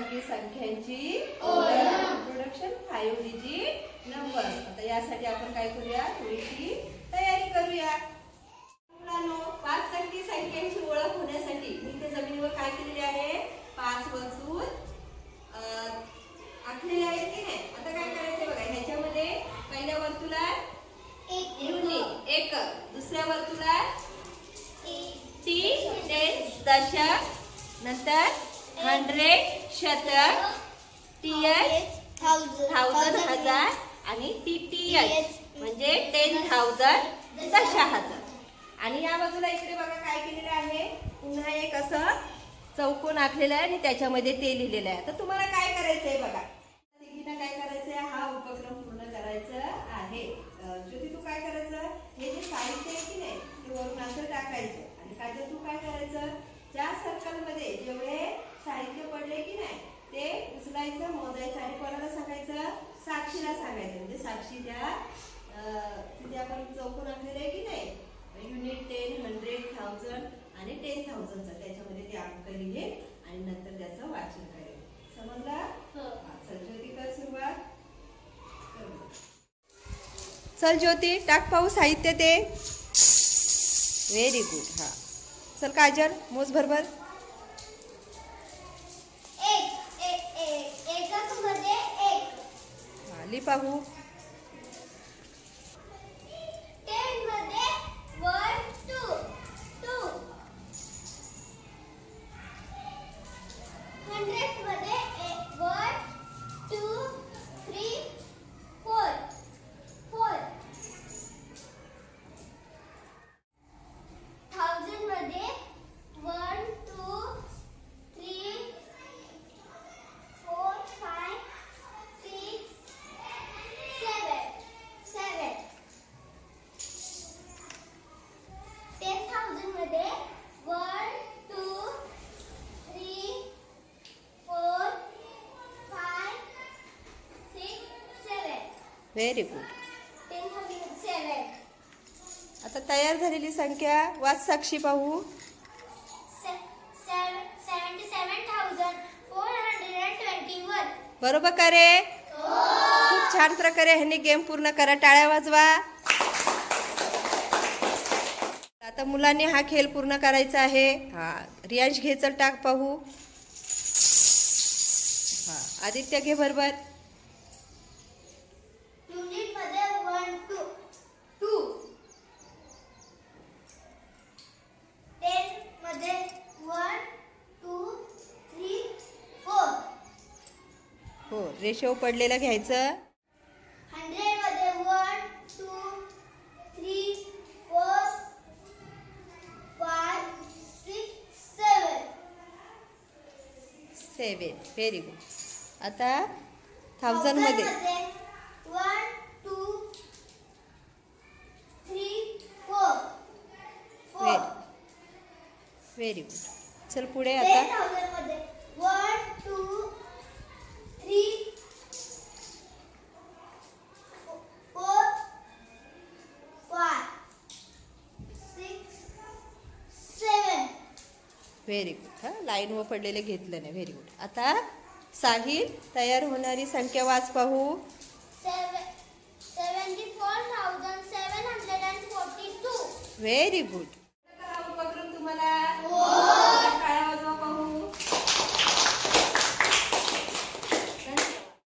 अंकी संख्यांची ओळख, इंट्रोडक्शन 5 डिजिट नंबर। आता यासाठी आपण काय करूया, थोडीशी तयारी करूया। मुलांनो, 5 अंकी संख्यांची ओळख होण्यासाठी मी इथे जमिनीवर काय केलेले आहे, 5 वर्तुळ आखलेले आहेत की नाही। आता काय करायचं बघा, ह्याच्यामध्ये पहिल्या वर्तुळात युनिट एकक, दुसऱ्या वर्तुळात टी दशक, नंतर 100 शतक, टीएच थाउजंड हजार आणि टीटीएच म्हणजे 10,000 दशहजार। आणि या बाजूला इकडे बघा काय केलेलं आहे, पुन्हा एक असं चौकोन आखलेला आहे आणि त्याच्यामध्ये ते लिहिलेलं आहे। तर तुम्हाला काय करायचंय बघा, तिघींना काय करायचंय, हा उपक्रम पूर्ण करायचा आहे। ज्योती तू काय करायचं, हे जे साहित्य आहे की नाही ते वरून असं टाकायचं आणि काजल तू काय करायचं, ज्या सर्कल मध्ये जेवढे साहित्य पडले की नाही ते उचलायचं, मोजायचं आणि कोणाला सांगायचं, साक्षीला सांगायचं। म्हणजे साक्षी त्या तिथे आपण चौकोन आखलेलं आहे की नाही, युनिट 10, 100, 1000 आणि 10,000चा त्याच्यामध्ये ते अंक लिहिले आणि नंतर त्याचं वाचन करेल। समजला? चल ज्योती कर सुरुवात। चल ज्योती टाक पाहू साहित्य ते। Very good. हा चल काजल मोज बरोबर। एकक मध्ये 1, हा लिह पाहू। 10 मध्ये 1 2 2, 100 मध्ये 1 2 3 4 4, 1000 मध्ये 1 2 3 4 5 6 7 10,000 मध्ये 1 2 3 4 5 6 7, व्हेरी गुड। 10,007, आता तयार झालेली संख्या वाच साक्षी पाहू। 77,421. बरोबर का रे? खूप छान प्रकारे ह्यांनी गेम पूर्ण करा, टाळ्या वाजवा। आता मुलांनी हा खेळ पूर्ण करायचा आहे। हा रियांश घे, चल टाक पाहू। हा आदित्य घे बरोबर। युनिट मध्ये 1 2 2, 10 मध्ये 1 2 3 4, हो रेशो पडलेलं घ्यायचं। 100 मध्ये 1 2 3 4 5 6 7, 7 व्हेरी गुड। आता 1000 मध्ये 1 2 3 4 4, व्हेरी गुड। चल पुढे आता 10,000 मध्ये 1 2 3 4 5 6 7, व्हेरी गुड। हा लाईन वर पडलेले घेतलं नाही, व्हेरी गुड। आता साहिल तयार होणारी संख्या वाच पाहू। 74,742, व्हेरी गुड।